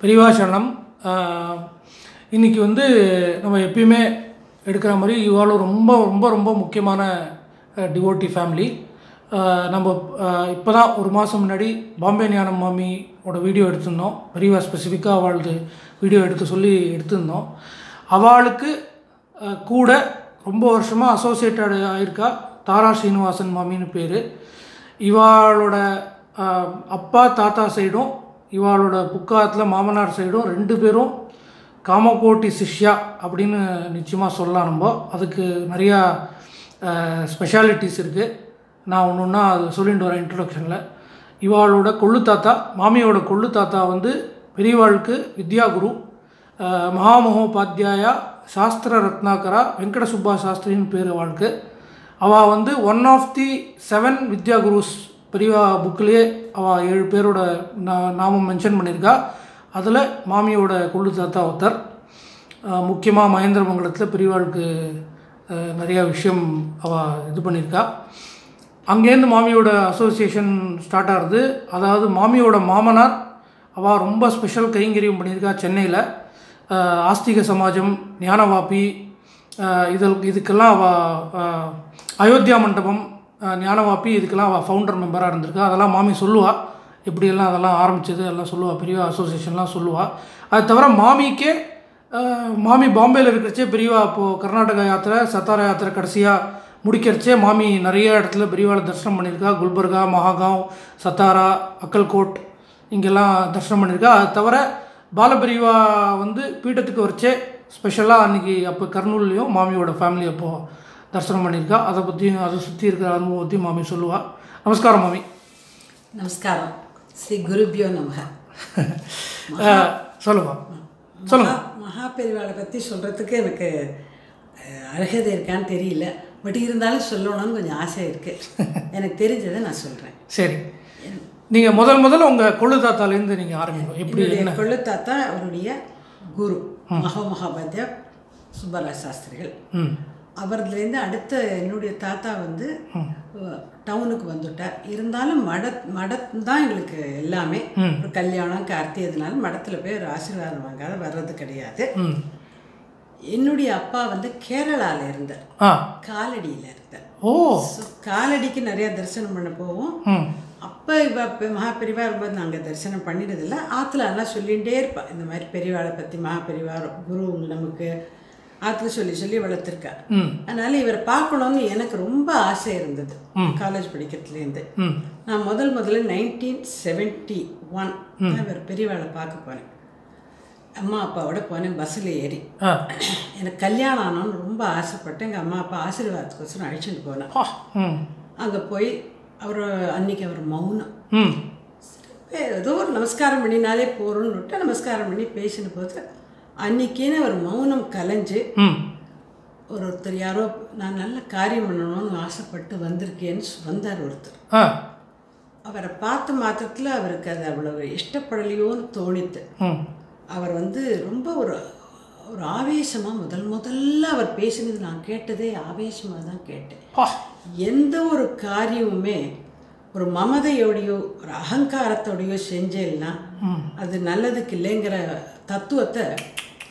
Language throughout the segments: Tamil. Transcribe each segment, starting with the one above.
பெரியவா சரணம். இன்றைக்கி வந்து நம்ம எப்பயுமே எடுக்கிற மாதிரி இவாளும் ரொம்ப ரொம்ப ரொம்ப முக்கியமான டிவோட்டி ஃபேமிலி. நம்ம இப்போ தான் ஒரு மாதம் முன்னாடி பாம்பே ஞானம் மாமியோட வீடியோ எடுத்திருந்தோம். பெரியவா ஸ்பெசிஃபிக்காக அவளது வீடியோ எடுத்து சொல்லி எடுத்திருந்தோம். அவளுக்கு கூட ரொம்ப வருஷமாக அசோசியேட்டட் ஆகியிருக்கா தாரா ஸ்ரீனிவாசன் மாமின்னு பேர். இவாளோட அப்பா தாத்தா சைடும் இவாளோட புக்காத்தில் மாமனார் சைடும் 2 பேரும் காமகோட்டி சிஷ்யா அப்படின்னு நிச்சயமாக சொல்லலாம். நம்ம அதுக்கு நிறையா ஸ்பெஷாலிட்டிஸ் இருக்குது. நான் ஒன்று ஒன்றா அது சொல்லிட்டு வரேன் இன்ட்ரொடக்ஷனில். இவாளோட கொள்ளு தாத்தா, மாமியோட கொள்ளு தாத்தா வந்து பெரியவாளுக்கு வித்யாகுரு, மகாமகோபாத்தியாயா சாஸ்திர ரத்னாகரா வெங்கட சுப்பா சாஸ்திரின்னு பேர் அவளுக்கு. அவள் வந்து 1 ஆஃப் தி 7 வித்யாகுருஸ் பெரியவா புக்கிலே அவள் 7 பேரோட நாமம் மென்ஷன் பண்ணியிருக்கா. அதில் மாமியோட கொள்ளு தாத்தா ஒருத்தர். முக்கியமாக மகேந்திரமங்கலத்தில் பெரியவாளுக்கு நிறையா விஷயம் அவள் இது பண்ணியிருக்கா. அங்கேருந்து மாமியோட அசோசியேஷன் ஸ்டார்ட் ஆகுது. அதாவது மாமியோட மாமனார் அவள் ரொம்ப ஸ்பெஷல் கைங்கரியம் பண்ணியிருக்கா சென்னையில். ஆஸ்திக சமாஜம், ஞானவாபி, இதுக்கெல்லாம் அவள் அயோத்தியா மண்டபம், ஞானவாபி இதுக்கெல்லாம் அவள் ஃபவுண்டர் மெம்பராக இருந்திருக்கா. அதெல்லாம் மாமி சொல்லுவாள், எப்படியெல்லாம் அதெல்லாம் ஆரம்பித்தது எல்லாம் சொல்லுவாள், பெரியவா அசோசியேஷன்லாம் சொல்லுவாள். அது தவிர மாமிக்கே மாமி பாம்பேயில் இருக்கிறச்சே பெரியவா இப்போது கர்நாடகா யாத்திரை, சத்தாரா யாத்திரை கடைசியாக முடிக்கிறச்சே மாமி நிறைய இடத்துல பெரியவாளை தரிசனம் பண்ணியிருக்கா. குல்பர்கா, மகாகாவ், சத்தாரா, அக்கல்கோட் இங்கெல்லாம் தரிசனம் பண்ணியிருக்கா. அது தவிர பாலபெரியவா வந்து பீட்டத்துக்கு வரைச்சே ஸ்பெஷலாக அன்றைக்கி அப்போ கர்னூல்லையும் மாமியோட ஃபேமிலி அப்போது தரிசனம் பண்ணியிருக்கா. அதை பற்றியும் அதை சுற்றி இருக்கிற அனுபவத்தையும் மாமி சொல்லுவாள். நமஸ்காரம் மாமி. நமஸ்காரம். ஸ்ரீ குருபியோ நமக. சொல்லுங்க சொல்லுங்க. மகாபெரிவாளை பற்றி சொல்கிறதுக்கு எனக்கு அருகதை இருக்கான்னு தெரியல. பட் இருந்தாலும் சொல்லணும்னு கொஞ்சம் ஆசை இருக்குது. எனக்கு தெரிஞ்சதை நான் சொல்கிறேன். சரி, நீங்கள் முதல்ல உங்கள் கொள்ளு தாத்தாலேருந்து நீங்கள் ஆரம்பிக்கணும். எப்படி என்ன? கொள்ளு தாத்தா அவருடைய குரு மகாபாத்தியா சுப்பராஜ் சாஸ்திரிகள். அவர்லேருந்து அடுத்த என்னுடைய தாத்தா வந்து டவுனுக்கு வந்துட்டார். இருந்தாலும் மடம் தான் எங்களுக்கு எல்லாமே. ஒரு கல்யாணம் கார்த்தி எதுனாலும் மடத்தில் போய் ஒரு ஆசீர்வாதம் வாங்காத வர்றது கிடையாது. என்னுடைய அப்பா வந்து கேரளாவில் இருந்தார், காலடியில் இருந்தார். காலடிக்கு நிறையா தரிசனம் பண்ண போவோம். அப்போ இப்போ மகாபெரிவா ரொம்ப நாங்கள் தரிசனம் பண்ணிடுறதில்ல. ஆற்றுல எல்லாம் சொல்லிகிட்டே இருப்பாள், இந்த மாதிரி பெரியவாளை பற்றி மகாபெரிவா குரு நமக்கு ஆற்றுல சொல்லி வளர்த்துருக்கா. அதனால இவரை பார்க்கணுன்னு எனக்கு ரொம்ப ஆசை இருந்தது காலேஜ் படிக்கிறதுலேருந்து. நான் முதல்ல 1971 இவர் பெரியவாளை பார்க்க போனேன். அம்மா அப்பாவோட போனேன், பஸ்ஸில் ஏறி. எனக்கு கல்யாணம் ஆனோன்னு ரொம்ப ஆசைப்பட்டேன். எங்கள் அம்மா அப்பா ஆசீர்வாதத்துக்கோசரம் அழைச்சிட்டு போனேன். அங்கே போய் அன்னைக்கு அவர் மௌனம். ஏதோ ஒரு நமஸ்காரம் பண்ணினாலே போகிறோன்னு விட்டு நமஸ்காரம் பண்ணி பேசின போது அன்னைக்கேன்னு அவர் மௌனம் கலைஞ்சு ஒருத்தர் யாரோ நான் நல்ல காரியம் பண்ணணும்னு ஆசைப்பட்டு வந்திருக்கேன்னு வந்தார் ஒருத்தர். அவரை பார்த்த மாத்திரத்தில் அவருக்கு அது அவ்வளவு இஷ்டப்படலையோன்னு தோணித்து. அவர் வந்து ரொம்ப ஒரு ஆவேசமாக முதல்ல அவர் பேசினது நான் கேட்டதே ஆவேசமாக தான் கேட்டேன். எந்த ஒரு காரியமுமே ஒரு மமதையோடையோ ஒரு அகங்காரத்தோடையோ செஞ்சேன்னா அது நல்லதுக்கு இல்லைங்கிற தத்துவத்தை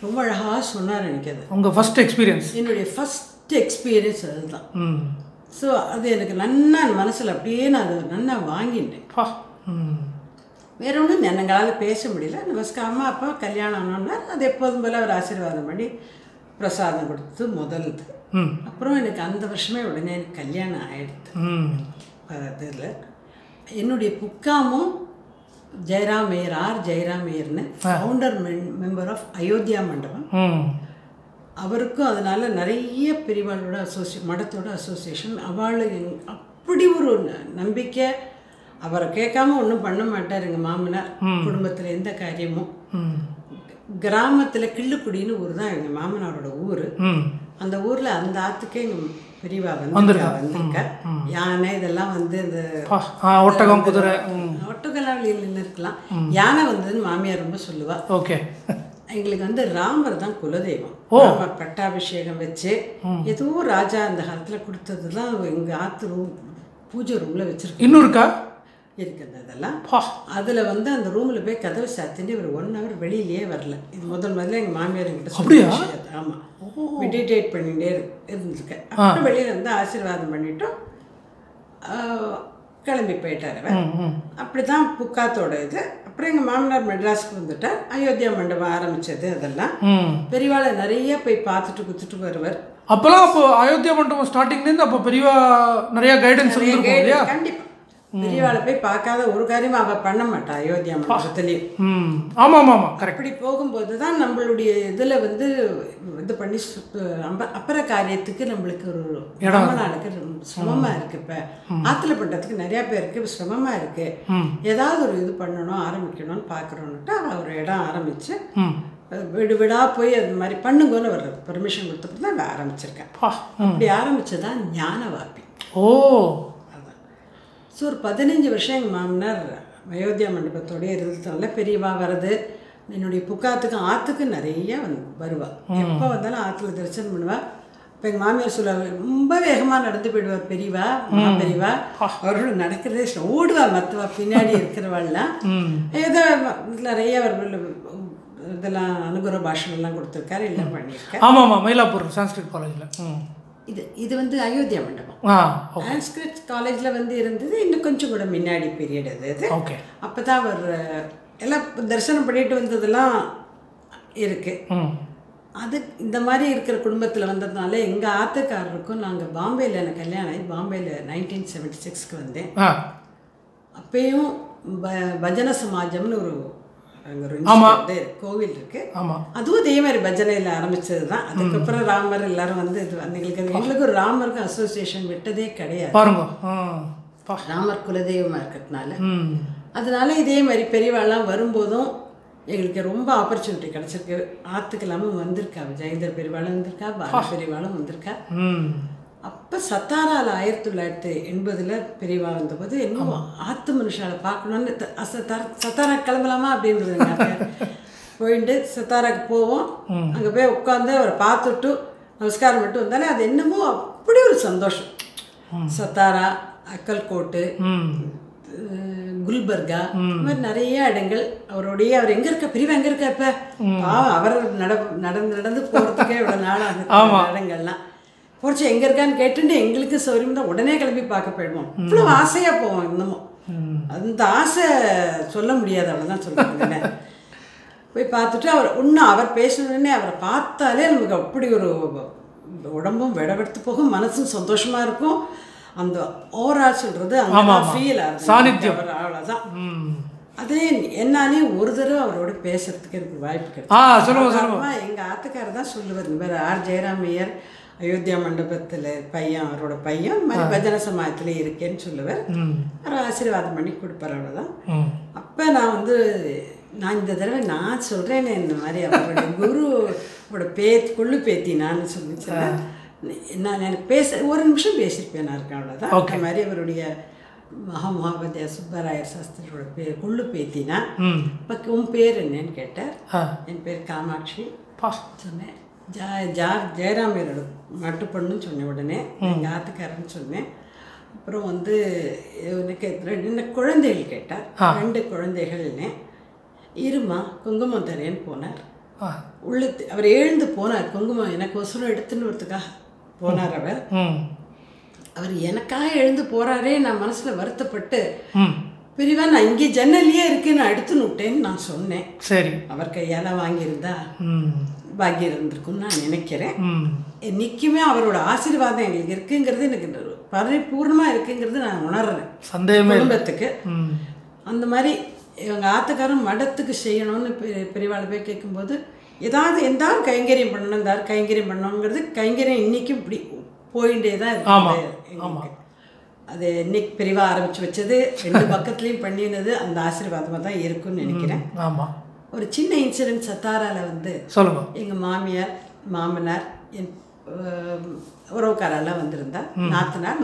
ரொம்ப அழகாக சொன்னார். எனக்கு அது உங்கள் ஃபஸ்ட் எக்ஸ்பீரியன்ஸ், என்னுடைய ஃபஸ்ட் எக்ஸ்பீரியன்ஸ் அதுதான். ஸோ அது எனக்கு நன்னா மனசில் அப்படியே நான் அதை நன்னா வாங்கிட்டேன். வேற ஒன்றும் எங்களால் பேச முடியல. நமஸ்காரம். அம்மா அப்பா கல்யாணம் ஆனோன்னா அது எப்போதும் போல் அவர் ஆசீர்வாதம் பண்ணி பிரசாதம் கொடுத்து முதல்து. அப்புறம் எனக்கு அந்த வருஷமே உடனே எனக்கு கல்யாணம் ஆகிடுது. அதில் என்னுடைய புக்காமும் ஜெயராம் ஐயர் ஜெயராம் ஐயர்னு founder member of Ayodhya Mandapam. அவருக்கும் அதனால் நிறைய பிரிவாளோட மடத்தோட அசோசியேஷன். அவள் அப்படி ஒரு நம்பிக்கை. அவரை கேட்காம ஒன்றும் பண்ண மாட்டார் எங்கள் மாமனார். குடும்பத்தில் எந்த காரியமும் கிராமத்தில் கிள்ளுக்குடின்னு ஊர் தான் எங்கள் மாமனாரோட ஊர். அந்த ஊரில் அந்த ஆற்றுக்கே எங்கள் பெரியவா வந்திருக்கா. யானை இதெல்லாம் வந்து இந்த ஒட்டகம் குதிரை ஒட்டகெல்லாம் வெளியில் நின்று இருக்கலாம். யானை வந்ததுன்னு மாமியார் ரொம்ப சொல்லுவா. ஓகே. எங்களுக்கு வந்து ராமர் தான் குலதெய்வம். ராமர் பட்டாபிஷேகம் வச்சு ஏதோ ராஜா அந்த காலத்தில் கொடுத்தது தான் எங்கள் ஆற்று பூஜை ரூமில் வச்சுருக்கோம். இன்னும் இருக்கா? இருக்குது அதெல்லாம். அதில் வந்து அந்த ரூமில் போய் கதவை சாத்திட்டு ஒரு 1 hour வெளியிலேயே வரல. இது முதல்ல எங்கள் மாமியார் என்கிட்ட சொல்லி. ஆமாம், மெடிடேட் பண்ணிகிட்டே இருந்திருக்கேன். அப்புறம் வெளியில் வந்து ஆசீர்வாதம் பண்ணிவிட்டோம், கிளம்பி போயிட்டார் அவர். அப்படி தான் புக்காத்தோட இது. அப்புறம் எங்கள் மாமனார் மெட்ராஸுக்கு வந்துட்டார். அயோத்தியா மண்டபம் ஆரம்பித்தது. அதெல்லாம் பெரியவாளை நிறைய போய் பார்த்துட்டு குத்துட்டு வருவார். அப்போலாம் அப்போ அயோத்தியா மண்டபம் ஸ்டார்டிங்லேருந்து அப்போ பெரியவா நிறைய கைடன்ஸ் இல்லையா? கண்டிப்பாக பெரியவாளை போய் பார்க்காத ஒரு காரியமாக அவள் பண்ண மாட்டா அயோத்தியா மண்டபத்துலேயும். ஆமாம் ஆமாம் கரெக்ட். அப்படி போகும்போது தான் நம்மளுடைய இதில் வந்து இது பண்ணி அப்புற காரியத்துக்கு நம்மளுக்கு ஒரு இடமானுக்கு சிரமமாக இருக்குது. இப்போ ஆற்றுல பண்ணுறதுக்கு நிறையா பேருக்கு சிரமமாக இருக்குது. ஏதாவது ஒரு இது பண்ணணும் ஆரம்பிக்கணும்னு பார்க்குறோன்னுட்டு அவள் ஒரு இடம் ஆரம்பித்து வீடு வீடாக போய் அது மாதிரி பண்ணுங்கன்னு ஒரு பெர்மிஷன் கொடுத்தப்போ தான் நான் ஆரம்பிச்சிருக்கேன். அப்படி ஆரம்பித்ததான் ஞானவாபி. அதான். ஸோ ஒரு 15 வருஷம் எங்கள் மாமனார் அயோத்தியா மண்டபத்தோடய இருந்ததுனால பெரியவா வர்றது, என்னுடைய புக்காத்துக்கு ஆற்றுக்கு நிறைய வருவாள். எப்போ வந்தாலும் ஆற்றுல தரிசனம் பண்ணுவாள். இப்போ எங்கள் மாமியார் சொல்ல ரொம்ப வேகமாக நடந்து போயிடுவார் பெரியவா, பெரியவா. அவரோட நடக்கிறதே ஓடுவா. மற்றவா பின்னாடி இருக்கிறவாள்லாம் ஏதோ நிறைய இதெல்லாம் அனுகிரக பாஷணெல்லாம் கொடுத்துருக்காரு, எல்லாம் பண்ணியிருக்காரு. ஆமாம் ஆமாம், மயிலாப்பூர் சான்ஸ்கிரிட் காலேஜில். இது வந்து அயோத்தியா மண்டபம். சான்ஸ்கிரிட் காலேஜில் வந்து இருந்தது இன்னும் கொஞ்சம் கூட முன்னாடி பீரியட் அது. அப்போ தான் அவர் எல்லாம் தரிசனம் பண்ணிட்டு வந்ததெல்லாம் இருக்குது. அது இந்த மாதிரி இருக்கிற குடும்பத்தில் வந்ததுனால எங்கள் ஆத்துக்காரருக்கும் நாங்கள் பாம்பேயில் எனக்கு கல்யாணம் ஆகி பாம்பேயில் 1976க்கு வந்தேன். அப்பயும் பஜன சமாஜம்னு ஒரு கோவில் இருக்கு. அதுவும் இதே மாதிரி பஜனையில் ஆரம்பிச்சது தான். அதுக்கப்புறம் ராமர் எல்லாரும் வந்து இது எங்களுக்கு ஒரு ராமருக்கும் அசோசியேஷன் விட்டதே கிடையாது. ராமர் குலதெய்வமாக இருக்கிறதுனால அதனால இதே மாதிரி பெரியவாள்லாம் வரும்போதும் எங்களுக்கு ரொம்ப ஆப்பர்ச்சுனிட்டி கிடச்சிருக்கு. ஆற்றுக்கெல்லாமும் வந்திருக்கா, ஜெயந்தர் பெரியவாளும் வந்திருக்கா, பால பெரியவாளும் வந்திருக்கா. அப்போ சத்தாராவில் 1980 பெரியவா வந்தபோது இன்னும் ஆற்று மனுஷாவை பார்க்கணுன்னு சத்தாரா கிளம்பலாமா அப்படின்றது போயிட்டு சத்தாராக்கு போவோம். அங்கே போய் உட்காந்து அவரை பார்த்துட்டு நமஸ்காரம் மட்டும் வந்தாலே அது என்னமோ அப்படி ஒரு சந்தோஷம். சத்தாரா, அக்கல்கோட்டு, குல்பர்கா, இந்த மாதிரி நிறைய இடங்கள் அவருடைய அவர் எங்கே இருக்க பெரியவா எங்கே இருக்கா இப்போ அவர் நடந்து போகிறதுக்கே இவ்வளோ நாளாக இடங்கள்லாம் போச்சு. எங்கே இருக்கான்னு கேட்டுட்டு எங்களுக்கு சௌரியம் தான் உடனே கிளம்பி பார்க்க போயிடுவோம். இவ்வளோ ஆசையாக போவோம். இன்னமும் அந்த ஆசை சொல்ல முடியாது, அவ்வளோதான் சொல்லுவாங்க. போய் பார்த்துட்டு அவர் பேசணுன்னே அவரை பார்த்தாலே நமக்கு அப்படி ஒரு உடம்பும் விடவெடுத்து போகும், மனசும் சந்தோஷமாக இருக்கும். அந்த ஓவரால் சொல்கிறது அந்த ஃபீல் ஆகுது. அவ்வளோதான். அதே என்னாலே ஒரு தடவை அவரோட பேசுறதுக்கு எனக்கு வாய்ப்பு கிடைக்கும். எங்கள் ஆத்துக்காரர் தான் சொல்லுவார், இந்த மாதிரி ஆர் ஜெயராமையர் அயோத்தியா மண்டபத்தில் பையன், அவரோட பையன் இந்த மாதிரி பஜன சமாஜத்தில் இருக்கேன்னு சொல்லுவார். அவர் ஆசீர்வாதம் பண்ணி கொடுப்பார். அவ்வளோதான். அப்போ நான் இந்த தடவை நான் சொல்கிறேன்னு இந்த மாதிரி அவருடைய குருவோட கொள்ளு பேத்தி நான் சொல்லிச்சேன். நான் எனக்கு ஒரு நிமிஷம் பேசியிருப்பேன் நான் இருக்கேன். அவ்வளோதான். அந்த மாதிரி அவருடைய மகாமகாபதியா சுப்பராயர் சாஸ்திரியோட கொள்ளு பேத்தினா. உன் பேர் என்னன்னு கேட்டார். என் பேர் காமாட்சி சொன்னேன். ஜெயராமையரோட மட்டுப்பண்ணுன்னு சொன்னேன். உடனே எங்கள் ஆத்துக்காரன்னு சொன்னேன். அப்புறம் எனக்கு 2 குழந்தைகள் கேட்டார். 2 குழந்தைகள்னே. இருமா குங்குமம் தரேன்னு போனார். அவர் எழுந்து போனார். குங்குமம் எனக்கு ஒசரம் எடுத்துன்னு வரதுக்காக போனார். அவர் எனக்காக எழுந்து போகிறாரே. நான் மனசில் வருத்தப்பட்டு பெரியவா நான் இங்கே ஜன்னல்லையே இருக்கேன், நான் எடுத்துன்னு விட்டேன்னு நான் சொன்னேன். சரி, அவர் கையால் வாங்கியிருந்தா பாக்கியம் இருந்திருக்கும்னு நான் நினைக்கிறேன். நிற்குமே அவரோட ஆசீர்வாதம் எங்களுக்கு இருக்குங்கிறது எனக்கு பரிபூர்ணமாக இருக்குங்கிறது நான் உணர்றேன். குடும்பத்துக்கு அந்த மாதிரி இவங்க ஆத்துக்காரன் மடத்துக்கு செய்யணும்னு பெரியவாளை போய் கேட்கும்போது எந்த கைங்கரியம் பண்ணணும், இந்த கைங்கரியம் பண்ணணுங்கிறது கைங்கரியம் இன்றைக்கும் இப்படி போயிட்டே தான் இருக்கு. அது இன்னைக்கு பெரியவா ஆரம்பித்து வச்சது 2 பக்கத்துலேயும் பண்ணினது அந்த ஆசீர்வாதமாக தான் இருக்குன்னு நினைக்கிறேன். ஆமாம். ஒரு சின்ன இன்சிடென்ட் சத்தாராவில் சொல்லுங்க. எங்கள் மாமியார், மாமனார், என் உறவுக்காரெல்லாம் வந்திருந்தா.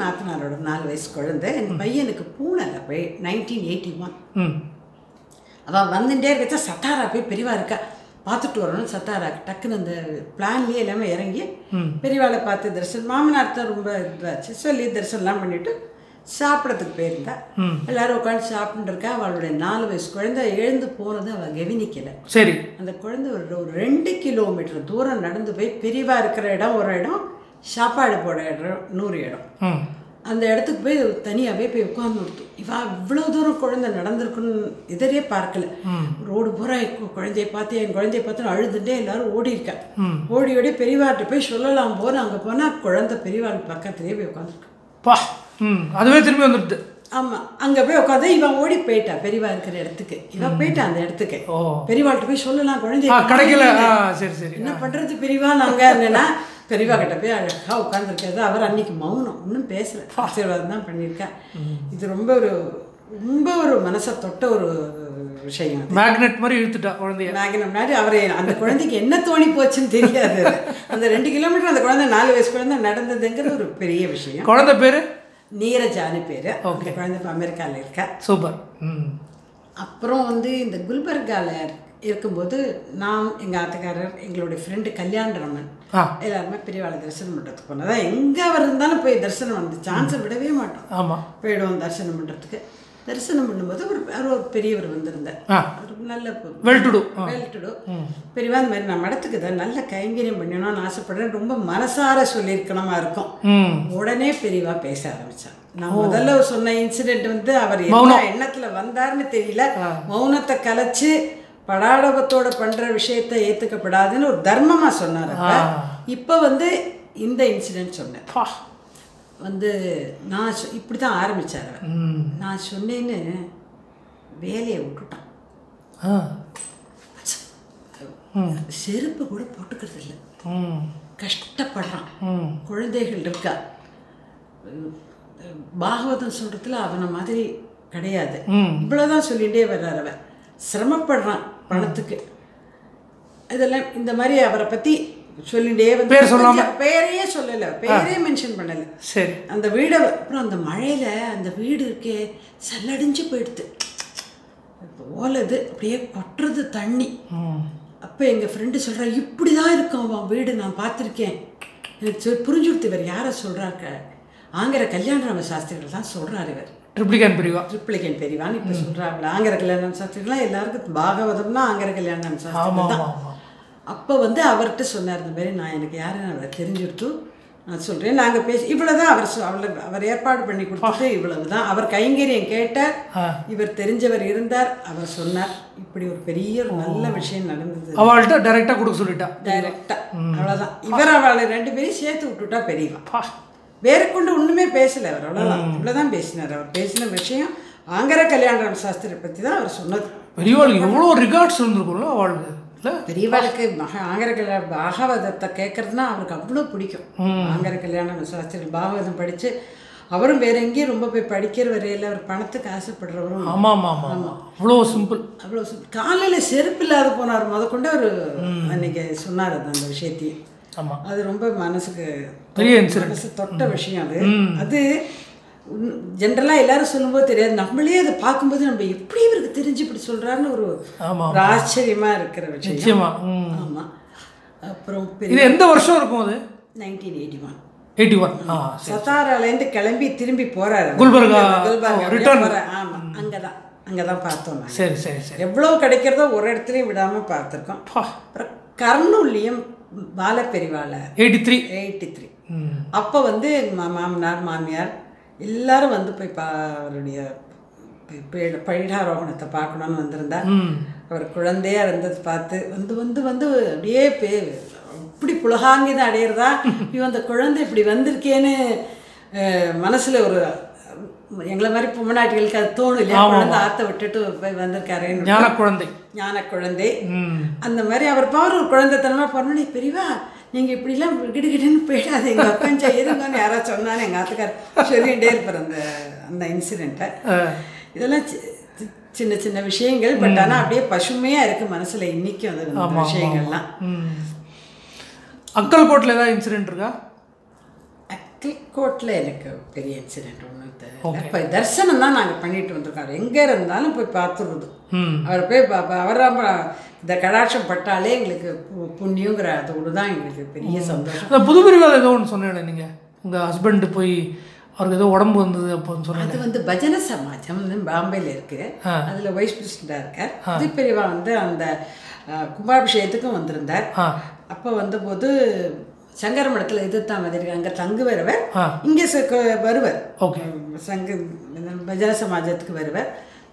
நாத்தனாரோட 4 வயசு குழந்தை. என் பையனுக்கு பூனலை போய் 1981 அவள் வந்துட்டே இருக்கச்சா சத்தாரா போய் பெரியவா இருக்கா பார்த்துட்டு வரணும். சத்தாராக்கு டக்குன்னு அந்த பிளான்லேயே எல்லாமே இறங்கி பெரியவாளை பார்த்து தரிசனம், மாமனார் தான் ரொம்ப இதுவாச்சு சொல்லி தரிசனம்லாம் பண்ணிவிட்டு சாப்பிட்றதுக்கு போயிருந்தா எல்லாரும் உட்காந்து சாப்பிட்டுருக்கா. அவளுடைய 4 வயசு குழந்தை எழுந்து போனது அவள் கவனிக்கலை. சரி. அந்த குழந்தை ஒரு 2 கிலோமீட்டர் தூரம் நடந்து போய் பெரியவா இருக்கிற இடம் ஒரு இடம், சாப்பாடு போட இடம் 100 இடம். அந்த இடத்துக்கு போய் தனியாகவே போய் உட்காந்து கொடுத்து இவா இவ்வளோ தூரம் குழந்தை நடந்திருக்குன்னு எதிரியே பார்க்கல. ரோடு பூரா குழந்தைய பார்த்து என் குழந்தைய பார்த்து அழுதுட்டே எல்லாரும் ஓடி இருக்கா. ஓடி பெரியவாட்ட போய் சொல்லலாம் போது அங்கே போனால் குழந்தை பெரியவாள் பக்கத்துலேயே போய் உட்காந்துருக்கு. அதுவே திரும்பி வந்துடுது. ஆமாம், அங்கே போய் உட்காந்து இவன் ஓடி போயிட்டா பெரியவா இருக்கிற இடத்துக்கு. இவன் போயிட்டா அந்த இடத்துக்கு. பெரியவாள்கிட்ட போய் சொல்லலாம் குழந்தைய கிடைக்கல. சரி சரி. என்ன பண்ணுறது பெரியவா நாங்கள் என்னன்னா பெரியவா கிட்ட போய் அழகாக உட்காந்துருக்காது. அவர் அன்னைக்கு மௌனம், ஒன்றும் பேசலை, ஆசீர்வாதம் தான் பண்ணியிருக்கா. இது ரொம்ப ஒரு மனசை தொட்ட ஒரு விஷயம். மேக்னெட் மாதிரி இழுத்துட்டா குழந்தைய. மேக்னெட் மாதிரி அவரை அந்த குழந்தைக்கு என்ன தோணி போச்சுன்னு தெரியாது. அந்த 2 கிலோமீட்டர் அந்த குழந்தை 4 வயசு குழந்தை நடந்ததுங்கிறது ஒரு பெரிய விஷயம். குழந்தை பேர் நீரஜானு பேர். அந்த குழந்தை இப்போ அமெரிக்காவில் இருக்கா. சூப்பர். அப்புறம் இந்த குல்பர்காவில் இருக்கும்போது நான் எங்கள் ஆத்துக்காரர் எங்களுடைய ஃப்ரெண்டு கல்யாணராமன் எல்லாருமே பெரியவாளை தரிசனம் பண்ணுறதுக்கு போனோம். அதான் எங்கே அவர் இருந்தாலும் போய் தரிசனம் வந்து சான்ஸை விடவே மாட்டோம். ஆமாம், போயிடுவோம் தரிசனம் பண்ணுறதுக்கு. தரிசனம் பண்ணும்போது ஒரு பெரியவர் வந்திருந்தார். ஒரு நல்ல வெல்டுடு பெரியவா. இந்த மாதிரி நான் மடத்துக்கு தான் நல்ல கைங்கரியம் பண்ணணும்னு ஆசைப்படுறேன், ரொம்ப மனசார சொல்லியிருக்கணுமா இருக்கும். உடனே பெரியவா பேச ஆரம்பிச்சான். நான் முதல்ல சொன்ன இன்சிடென்ட் அவர் என்ன எண்ணத்துல வந்தாருன்னு தெரியல. மௌனத்தை கலைச்சு படாடபத்தோட பண்ற விஷயத்தை ஏத்துக்கப்படாதுன்னு ஒரு தர்மமா சொன்னார். இப்ப இந்த இன்சிடென்ட் சொன்னேன். நான் இப்படி தான் ஆரம்பித்தார். நான் சொன்னேன்னு வேலையை விட்டுட்டான். செருப்பு கூட போட்டுக்கிறது இல்லை, கஷ்டப்படுறான். குழந்தைகள் இருக்கா. பாகவதம் சொல்கிறதுல அவனை மாதிரி கிடையாது. இவ்வளோதான் சொல்லிகிட்டே வர்றார். அவன் சிரமப்படுறான் பணத்துக்கு. இதெல்லாம் இந்த மாதிரி அவரை பற்றி சொல்லிட்டே பேரையே சொல்லலை, பேரே மென்ஷன் பண்ணலை. சரி. அந்த வீடை அப்புறம் அந்த மழையில் அந்த வீடு இருக்கே சல்லடிஞ்சு போயிடுது. ஓலது அப்படியே கொட்டுறது தண்ணி. அப்போ எங்கள் ஃப்ரெண்டு சொல்கிறா, இப்படி தான் இருக்கும் அவன் வீடு, நான் பார்த்துருக்கேன். எனக்கு புரிஞ்சுடுத்து. இவர் யாரை சொல்கிறாக்க, ஆங்கிற கல்யாணராம சாஸ்திரிகள் தான் சொல்கிறார். இவர் ட்ரிப்ளிகன் பெரியவான்னு இப்போ சொல்கிறாங்களா. ஆங்கிற கல்யாணராம சாஸ்திரிகள்லாம் எல்லாருக்கும் பாகவதம்னா ஆங்கிற கல்யாணராம சாஸ்திரிகள் தான். அப்போ அவர்கிட்ட சொன்னார், இந்த மாதிரி நான் எனக்கு யாருன்னு அவரை தெரிஞ்சுடுத்து நான் சொல்கிறேன், நாங்கள் பேசி இவ்வளோதான். அவர் ஏற்பாடு பண்ணி கொடுத்துட்டு இவ்வளவு தான். அவர் கைங்கரியம் கேட்டார், இவர் தெரிஞ்சவர் இருந்தார், அவர் சொன்னார். இப்படி ஒரு பெரிய ஒரு நல்ல விஷயம் நடந்தது. அவள்கிட்ட டைரெக்டாக கொடுக்க சொல்லிட்டா. டைரெக்டாக அவ்வளோதான். இவர் அவளை 2 பேரையும் சேர்த்து விட்டுட்டா பெரியவா. வேற கொண்டு ஒன்றுமே பேசலை அவர். அவ்வளோதான், இவ்வளோதான் பேசினார். அவர் பேசின விஷயம் ஆங்கிற கல்யாணராம சாஸ்திரி பற்றி தான் அவர் சொன்னது. பெரியவாளுக்கு எவ்வளோ ரிகார்ட்ஸ் இருந்திருக்கும்ல அவளுக்கு. பெரியவாளுக்கு ஆங்கிற கல்யாண பாகவதத்தை கேட்கறதுனா அவருக்கு அவ்வளோ பிடிக்கும். ஆங்கிற கல்யாண சாஸ்திரி பாகவதம் படித்து அவரும் வேற எங்கேயும் ரொம்ப போய் படிக்கிற வரையில் அவர் பணத்துக்கு ஆசைப்படுறவரும். ஆமாம் ஆமாம் ஆமாம், அவ்வளோ சிம்பிள். காலையில் செருப்பு இல்லாத போனார் முதற்கொண்டு அவர் அன்னைக்கு சொன்னார் அந்த விஷயத்தையும். ஆமாம், அது ரொம்ப மனசுக்கு மனசு தொட்ட விஷயம். அது ஜென்ரலாக எல்லாரும் சொல்லும்போது தெரியாது, நம்மளே அதை பார்க்கும்போது நம்ம எப்படி இவருக்கு தெரிஞ்சு இப்படி சொல்கிறாருன்னு ஒரு ஆச்சரியமாக இருக்கிற விஷயம். ஆமாம். அப்புறம் எந்த வருஷம் இருக்கும் அது? 1981. சத்தாராலேருந்து கிளம்பி திரும்பி போகிறாரு குல்பர்கா. ஆமாம், அங்கே தான் பார்த்தோம். சரி சரி சரி. எவ்வளோ கிடைக்கிறதோ ஒரு இடத்துலையும் விடாமல் பார்த்துருக்கோம். அப்புறம் கர்னூல்லையும் பாலப்பெரிவால 83 அப்போ மாமனார் மாமியார் எல்லாரும் போய் அவருடைய பீடாரோகணத்தை பார்க்கணுன்னு வந்திருந்தா. அவர் குழந்தையாக இருந்தது பார்த்து அப்படியே இப்படி புலகாங்கிதான் அடையிறதா, இவன் அந்த குழந்தை இப்படி வந்திருக்கேன்னு மனசில் ஒரு எங்களை மாதிரி பொம்மநாட்டிகளுக்கு அது தோணும் இல்லையா, குழந்தை ஆற்ற விட்டுட்டு போய் வந்திருக்காரு ஞான குழந்தை. அந்த மாதிரி அவர் பாரு ஒரு குழந்தைத்தனமாக பண்ணணும். பெரியவா நீங்கள் இப்படிலாம் கிடுகிடுன்னு போயிடாது, எங்கள் அப்பஞ்சா இருங்கன்னு யாராவது சொன்னான்னு எங்கள் ஆத்துக்கார் சொல்லிகிட்டே இருப்பார் அந்த இன்சிடெண்ட்டை. இதெல்லாம் சின்ன சின்ன விஷயங்கள். பட் ஆனால் அப்படியே பசுமையாக இருக்குது மனசில் இன்றைக்கும் அந்த விஷயங்கள்லாம். அக்கல்கோட்டில் ஏதாவது இன்சிடெண்ட் இருக்கா? அக்கல்கோட்டில் எனக்கு பெரிய இன்சிடெண்ட் ஒன்றும் தெரியல. இப்போ தரிசனம் தான் நாங்கள் பண்ணிட்டு வந்திருக்காரு. எங்கே இருந்தாலும் போய் பார்த்துருது. அவர் போய் அவராக இந்த கடாட்சம் பட்டாலே எங்களுக்கு புண்ணியங்கிற அதோடு தான் எங்களுக்கு பெரிய சந்தோஷம். புதுப்பிரிவால் ஏதோ ஒன்று சொன்னேன் நீங்கள், உங்கள் ஹஸ்பண்டு போய் அவருக்கு ஏதோ உடம்பு வந்தது அப்போன்னு சொன்னாங்க. அது வந்து பஜன சமாஜம் பாம்பேல இருக்கு. அதில் வைஸ் பிரசிடண்டாக இருக்கார். புது பிரிவா வந்து அந்த கும்பாபிஷேகத்துக்கும் வந்திருந்தார். அப்போ வந்தபோது சங்கர மடத்தில் எதிர்த்தான் வந்திருக்கு. அங்கே தங்கு வருவர், இங்கே வருவர், பஜன சமாஜத்துக்கு வருவர்.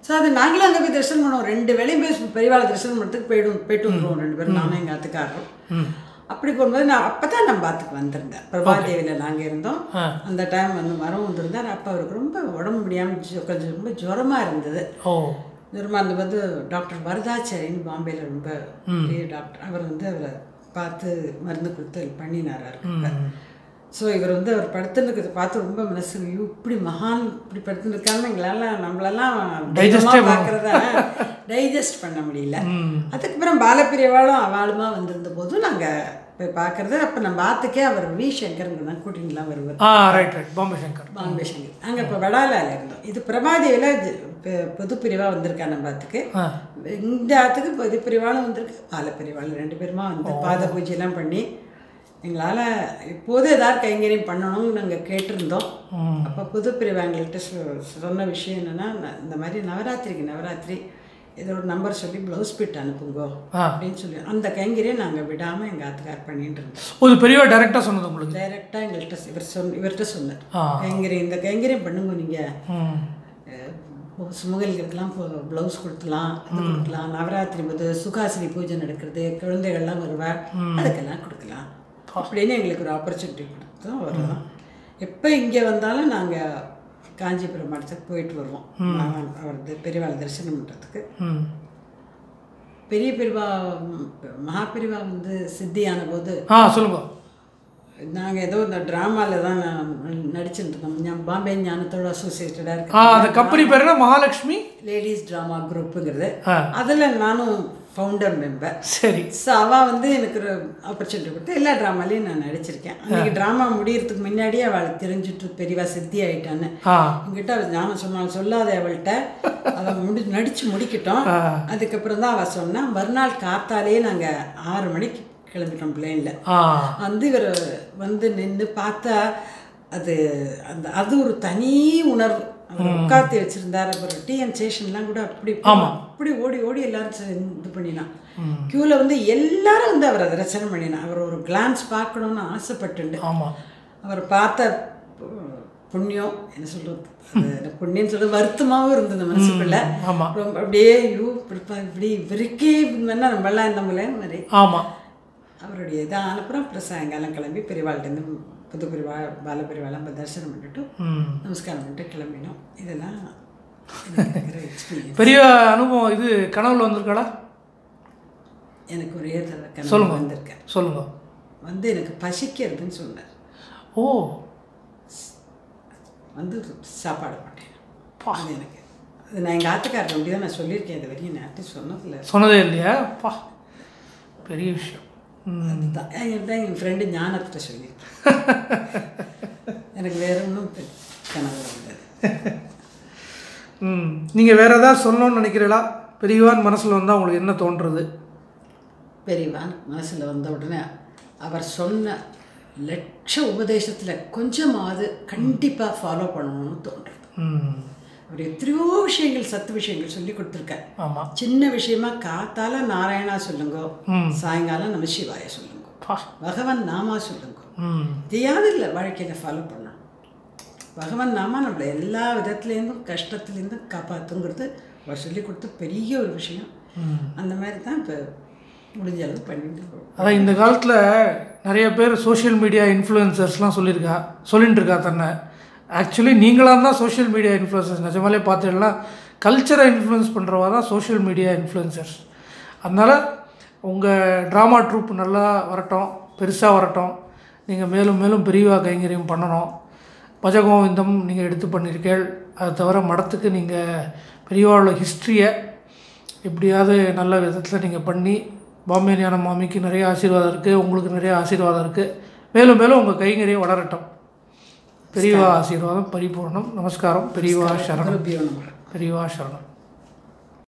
ஸோ அது நாங்களும் அங்கே போய் தரிசனம் பண்ணுவோம். 2 வேளையும் போய் பெரியவாளை தரிசனம் பண்ணுறதுக்கு போயிட்டு வந்துடுவோம் 2 பேரும், நானும் எங்கள் ஆத்துக்காரரும். அப்படி போகும்போது நான் அப்போ தான் நம்ம ஆத்துக்கு வந்திருந்தேன். பிரபாதேவியில் நாங்கள் இருந்தோம். அந்த டைம் வந்து மரம் வந்திருந்தார். அப்போ அவருக்கு ரொம்ப உடம்பு முடியாமல் கொஞ்சம் ரொம்ப ஜுரமாக இருந்தது. ஜுரமாக இருந்தபோது டாக்டர் வரதாச்சாரின்னு பாம்பேயில் ரொம்ப பெரிய டாக்டர், அவர் வந்து அவரை பார்த்து மருந்து கொடுத்து பண்ணினார் அவருக்கு. ஸோ இவர் வந்து அவர் படுத்துன்னு பார்த்து ரொம்ப மனசு இப்படி மகான் இப்படி படுத்துன்னு இருக்காருன்னு எங்களால் நம்மளெல்லாம் பார்க்குறத டைஜஸ்ட் பண்ண முடியல. அதுக்கப்புறம் பாலப்பிரியவாளும் அவளுமா வந்திருந்த போதும் நாங்கள் போய் பார்க்குறது. அப்போ நம்ம ஆத்துக்கே அவர் வி சங்கருங்க தான் கூட்டிங்கலாம் வருவார். பாம்பே சங்கர். அங்கே இப்போ வடாலாவில் இருந்தோம். இது பிரபாதேவியில் பொது பிரிவாக வந்திருக்கா நம்ம ஆத்துக்கு. இந்த ஆத்துக்கு பொது பிரிவாலும் வந்திருக்கு, பாலப்பிரிவாள் 2 பேருமா வந்து பாத பூஜையெல்லாம் பண்ணி எங்களால் இப்போது ஏதாவது கைங்கரியம் பண்ணணும்னு நாங்கள் கேட்டிருந்தோம். அப்போ புது பிரிவு எங்கள்கிட்ட சொன்ன விஷயம் என்னென்னா, இந்த மாதிரி நவராத்திரி ஏதோ ஒரு நம்பர் சொல்லி ப்ளவுஸ் பிட் அனுப்புங்கோ அப்படின்னு சொல்லி அந்த கைங்கரியம் நாங்கள் விடாமல் எங்கள் ஆத்துக்கார் பண்ணிட்டு இருந்தோம். ஒரு பெரியவா டைரெக்டாக சொன்னது உங்களுக்கு? டைரெக்டாக எங்கள்கிட்ட இவர்கிட்ட சொன்னார், கைங்கரியம் இந்த கைங்கரியம் பண்ணுங்க, நீங்கள் சுமங்கலிகளுக்கெல்லாம் ப்ளவுஸ் கொடுக்கலாம், அது கொடுக்கலாம். நவராத்திரி போது சுகாசினி பூஜை நடக்கிறது, குழந்தைகள்லாம் வருவா, அதுக்கெல்லாம் கொடுக்கலாம் அப்படின்னு எங்களுக்கு ஒரு ஆப்பர்ச்சுனிட்டி கொடுத்தோம். வரோம். எப்போ இங்கே வந்தாலும் நாங்கள் காஞ்சிபுரம் மடத்துக்கு போயிட்டு வருவோம். அவரது பெரியவாளை தரிசனம் பண்ணுறதுக்கு. பெரிய பெரியவா மகாபெரிவா வந்து சித்தியான போது சொல்லுங்க, நாங்கள் ஏதோ இந்த ட்ராமாவில் தான் நடிச்சுட்டு இருந்தோம். பாம்பே ஞானத்தோட அசோசியேட்டடாக இருக்கு. அந்த கம்பெனி பேர் மகாலட்சுமி லேடிஸ் ட்ராமா குரூப்புங்கிறது. அதில் நானும் ஃபவுண்டர் மெம்பர். சரி. ஸோ அவள் வந்து எனக்கு ஒரு ஆப்பர்ச்சுனிட்டி கொடுத்து எல்லா ட்ராமாலையும் நான் நடிச்சிருக்கேன். அன்றைக்கி ட்ராமா முடியறதுக்கு முன்னாடியே அவளுக்கு தெரிஞ்சுட்டு பெரியவா சித்தி ஆகிட்டான்னு என்கிட்ட அவள் ஞானம் சொன்னாலும் சொல்லாத அவள்கிட்ட அவள் நடித்து முடிக்கிட்டோம். அதுக்கப்புறம் தான் அவள் சொன்னான், மறுநாள் காத்தாலேயே நாங்கள் 6 மணிக்கு கிளம்பிட்டோம் பிளேனில். வந்து இவர் வந்து நின்று பார்த்தா அது ஒரு தனி உணர்வு. அவர் உட்காத்தி வச்சுருந்தார். அப்புறம் டிஎன் ஸ்டேஷன்லாம் கூட அப்படி ஓடி எல்லாரும் இது பண்ணினான். க்யூவில் வந்து எல்லாரும் வந்து அவரை ரச்சனை பண்ணினான். அவர் ஒரு கிளான்ஸ் பார்க்கணுன்னு ஆசைப்பட்டுண்டு அவர் பார்த்த புண்ணியம் என்ன சொல்கிறது, புண்ணியன்னு சொல்கிறது வருத்தமாகவும் இருந்தது மனசுக்குள்ள. ரொம்ப அப்படியே இப்படி இவருக்கே வேணா நம்மளாம் இந்த மாதிரி அவருடைய இதை அனுப்புகிறோம். அப்புறம் சாயங்காலம் கிளம்பி பெரியவாள்கிட்டேருந்து புது பெரியவா பாலபெரிவாள் நம்ம தரிசனம் பண்ணிட்டு நமஸ்காரம் பண்ணிட்டு கிளம்பினோம். இதெல்லாம் பெரிய அனுபவம். இது கனவுல வந்திருக்காளா? எனக்கு ஒரே கனவு வந்திருக்கேன். சொல்லுங்க. வந்து எனக்கு பசிக்கிறதுன்னு சொன்னார். வந்து சாப்பாடு மாட்டேன். அது எனக்கு அது நான் எங்கள் ஆத்துக்காரர் அப்படி தான் நான் சொல்லியிருக்கேன். இது வரைக்கும் நான் சொன்னதே இல்லையா? பெரிய விஷயம். அதுதான் என் ஃப்ரெண்டு ஞானத்திட்ட சொல்லியிருக்கேன். எனக்கு வேற ஒன்றும் கனவு வந்தது. நீங்கள் வேறு ஏதாவது சொல்லணும்னு நினைக்கிறீங்களா? பெரியவான் மனசில் வந்தால் உங்களுக்கு என்ன தோன்றுறது? பெரியவான் மனசில் வந்த உடனே அவர் சொன்ன லட்ச உபதேசத்தில் கொஞ்சமாவது கண்டிப்பாக ஃபாலோ பண்ணணும்னு தோன்றுறது. அவர் எத்தனையோ விஷயங்கள் சத்து விஷயங்கள் சொல்லி கொடுத்துருக்கார். சின்ன விஷயமா காத்தால நாராயணா சொல்லுங்க, சாயங்காலம் நம சிவாய சொல்லுங்க, பகவான் நாமா சொல்லுங்க. இதையாவது இல்லை வாழ்க்கையில் ஃபாலோ பண்ணணும். பகவான் நாமா நம்மளை எல்லா விதத்துலேருந்தும் கஷ்டத்துலேருந்தும் காப்பாற்றுங்கிறது அவர் சொல்லி கொடுத்த பெரிய ஒரு விஷயம். அந்த மாதிரி தான் இப்போ முடிஞ்ச அளவு பண்ணிட்டு இருக்கோம். அதான் இந்த காலத்தில் நிறைய பேர் சோஷியல் மீடியா இன்ஃப்ளூயன்சர்ஸ்லாம் சொல்லிட்டு இருக்கா தன்னை. ஆக்சுவலி நீங்களாக தான் சோஷியல் மீடியா இன்ஃப்ளூயன்சர்ஸ். நிஜமாலே பார்த்தீங்கன்னா கல்ச்சரை இன்ஃப்ளூயன்ஸ் பண்ணுறவா தான் சோஷியல் மீடியா இன்ஃப்ளூயன்சர்ஸ். அதனால் உங்கள் ட்ராமா ட்ரூப் நல்லா வரட்டும், பெருசாக வரட்டும். நீங்கள் மேலும் மேலும் பெரியவா கைங்கரியம் பண்ணணும். பஜகோவிந்தம் நீங்கள் எடுத்து பண்ணியிருக்கேள். அதை தவிர மடத்துக்கு நீங்கள் பெரியவாவோட ஹிஸ்ட்ரியை எப்படியாவது நல்ல விதத்தில் நீங்கள் பண்ணி பாம்பே ஞான மாமிக்கு நிறைய ஆசீர்வாதம் இருக்குது, உங்களுக்கு நிறைய ஆசீர்வாதம் இருக்குது. மேலும் மேலும் உங்கள் கைங்கரியம் வளரட்டும். பெரியவா ஆசீர்வாதம் பரிபூர்ணம். நமஸ்காரம். பெரியவா சரணம். பெரியவா சரணம்.